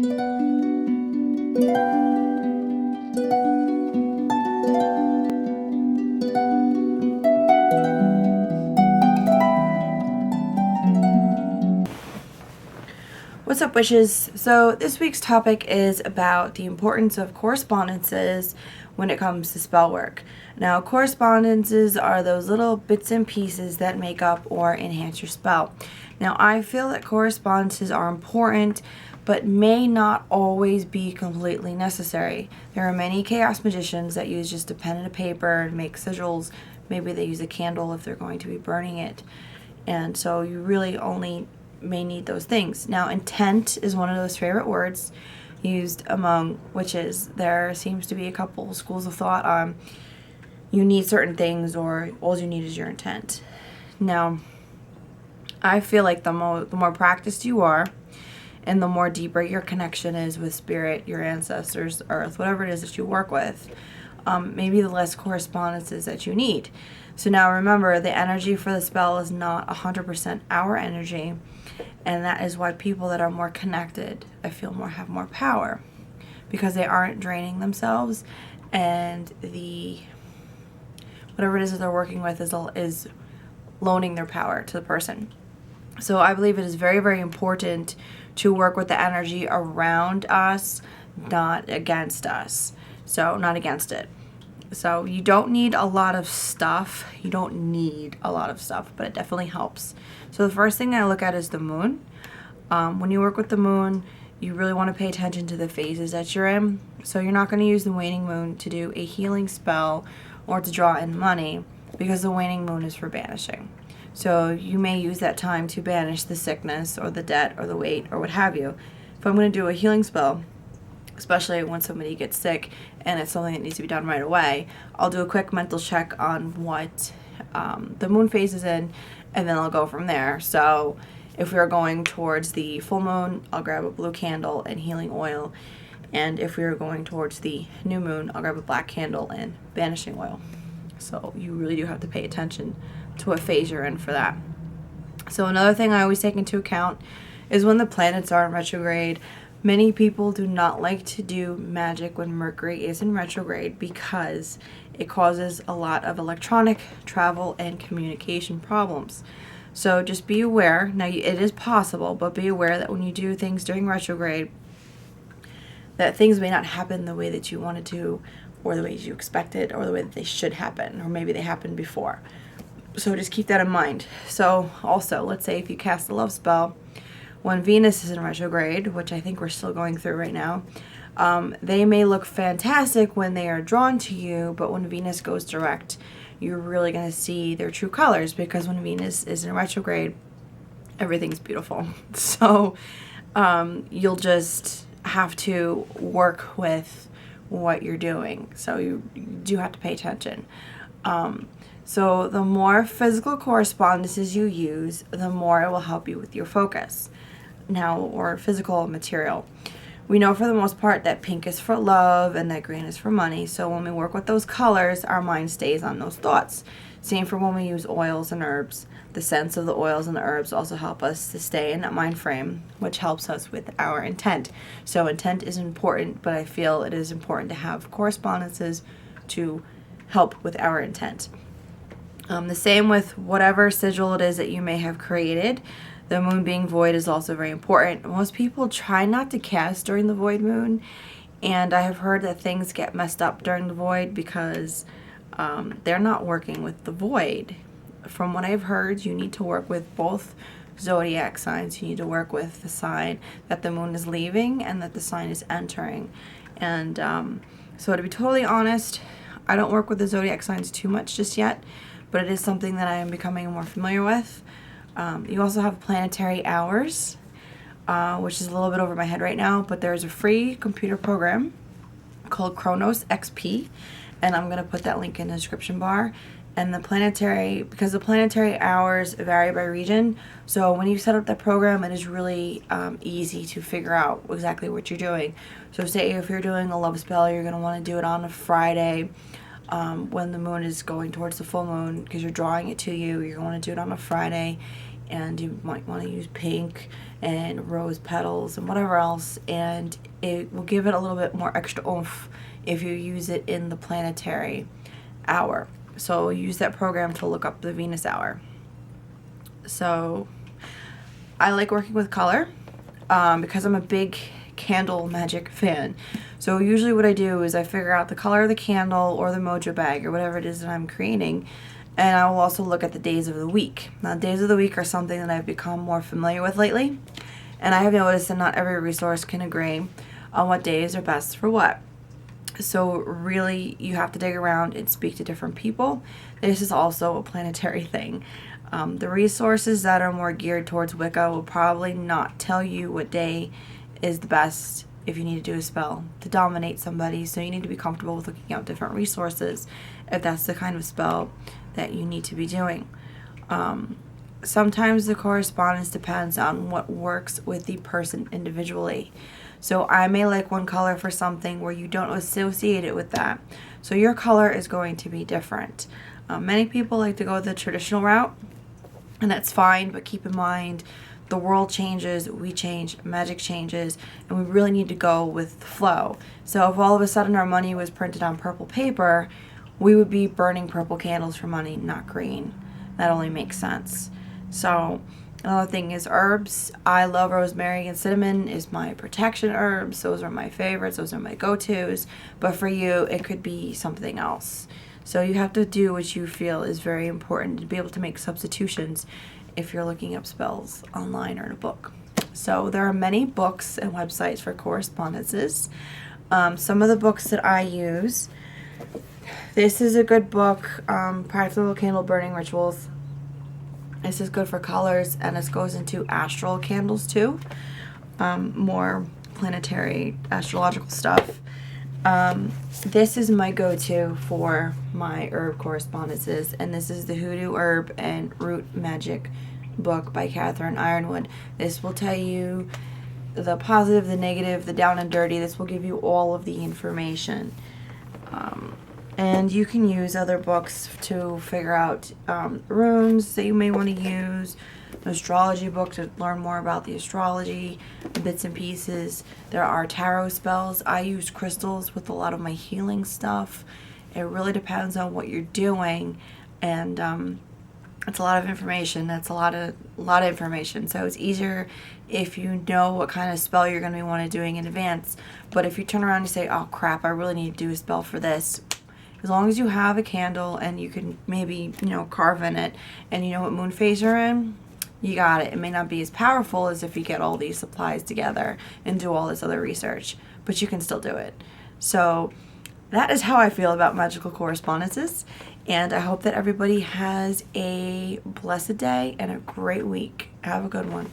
What's up, wishes? So this week's topic is about the importance of correspondences when it comes to spell work. Now, correspondences are those little bits and pieces that make up or enhance your spell. Now, I feel that correspondences are important, but may not always be completely necessary. There are many chaos magicians that use just a pen and a paper and make sigils. Maybe they use a candle if they're going to be burning it. And so you really only may need those things. Now, intent is one of those favorite words used among witches. There seems to be a couple schools of thought on you need certain things or all you need is your intent. Now, I feel like the more practiced you are and the more deeper your connection is with spirit, your ancestors, earth, whatever it is that you work with, maybe the less correspondences that you need. So now remember, the energy for the spell is not 100% our energy, and that is why people that are more connected, I feel, have more power, because they aren't draining themselves, and whatever it is that they're working with is loaning their power to the person. So I believe it is very, very important to work with the energy around us, not against us. So not against it. So you don't need a lot of stuff. You don't need a lot of stuff, but it definitely helps. So the first thing I look at is the moon. When you work with the moon, you really want to pay attention to the phases that you're in. So you're not going to use the waning moon to do a healing spell or to draw in money, because the waning moon is for banishing. So you may use that time to banish the sickness or the debt or the weight or what have you. If I'm going to do a healing spell, especially when somebody gets sick and it's something that needs to be done right away, I'll do a quick mental check on what the moon phase is in, and then I'll go from there. So if we are going towards the full moon, I'll grab a blue candle and healing oil. And if we are going towards the new moon, I'll grab a black candle and banishing oil. So you really do have to pay attention to what phase you're in for that. So another thing I always take into account is when the planets are in retrograde. Many people do not like to do magic when Mercury is in retrograde because it causes a lot of electronic travel and communication problems. So just be aware. Now, it is possible, but be aware that when you do things during retrograde, that things may not happen the way that you wanted to, or the way you expected, or the way that they should happen, or maybe they happened before. So just keep that in mind. So also, let's say if you cast a love spell when Venus is in retrograde, which I think we're still going through right now, they may look fantastic when they are drawn to you, but when Venus goes direct, you're really going to see their true colors, because when Venus is in retrograde, everything's beautiful. So you'll just have to work with what you're doing. So you do have to pay attention. So the more physical correspondences you use, the more it will help you with your focus. Now, or physical material. We know for the most part that pink is for love and that green is for money. So when we work with those colors, our mind stays on those thoughts. Same for when we use oils and herbs. The scents of the oils and the herbs also help us to stay in that mind frame, which helps us with our intent. So intent is important, but I feel it is important to have correspondences to help with our intent. The same with whatever sigil it is that you may have created. The moon being void is also very important. Most people try not to cast during the void moon, and I have heard that things get messed up during the void because they're not working with the void. From what I've heard, you need to work with both zodiac signs. You need to work with the sign that the moon is leaving and that the sign is entering. And so to be totally honest, I don't work with the zodiac signs too much just yet, but it is something that I am becoming more familiar with. You also have planetary hours, which is a little bit over my head right now, but there's a free computer program called Chronos XP, and I'm going to put that link in the description bar. And because the planetary hours vary by region, so when you set up that program, it is really easy to figure out exactly what you're doing. So say if you're doing a love spell, you're going to want to do it on a Friday, when the moon is going towards the full moon, because you're drawing it to you. You're going to do it on a Friday, and you might want to use pink and rose petals and whatever else, and it will give it a little bit more extra oomph if you use it in the planetary hour. So use that program to look up the Venus hour. So I like working with color because I'm a big candle magic fan. So usually what I do is I figure out the color of the candle or the mojo bag or whatever it is that I'm creating, and I will also look at the days of the week. Now, days of the week are something that I've become more familiar with lately, and I have noticed that not every resource can agree on what days are best for what. So really, you have to dig around and speak to different people. This is also a planetary thing. The resources that are more geared towards Wicca will probably not tell you what day is the best if you need to do a spell to dominate somebody. So you need to be comfortable with looking out different resources if that's the kind of spell that you need to be doing. Sometimes the correspondence depends on what works with the person individually. So I may like one color for something where you don't associate it with that. So your color is going to be different. Many people like to go the traditional route, and that's fine, but keep in mind the world changes, we change, magic changes, and we really need to go with the flow. So if all of a sudden our money was printed on purple paper, we would be burning purple candles for money, not green. That only makes sense. So another thing is herbs. I love rosemary and cinnamon is my protection herbs. Those are my favorites. Those are my go-tos. But for you, it could be something else. So you have to do what you feel is very important to be able to make substitutions if you're looking up spells online or in a book. So there are many books and websites for correspondences. Some of the books that I use, this is a good book, Practical Candle Burning Rituals. This is good for colors, and this goes into astral candles too, more planetary astrological stuff. This is my go-to for my herb correspondences, and this is the Hoodoo Herb and Root Magic book by Catherine Ironwood. This will tell you the positive, the negative, the down and dirty. This will give you all of the information. And you can use other books to figure out runes that you may want to use. An astrology book to learn more about the astrology, bits and pieces. There are tarot spells. I use crystals with a lot of my healing stuff. It really depends on what you're doing, and it's a lot of information. That's a lot of information. So it's easier if you know what kind of spell you're going to want to doing in advance. But if you turn around and say, "Oh crap, I really need to do a spell for this," as long as you have a candle and you can maybe carve in it, and you know what moon phase you're in, you got it. It may not be as powerful as if you get all these supplies together and do all this other research, but you can still do it. So that is how I feel about magical correspondences, and I hope that everybody has a blessed day and a great week. Have a good one.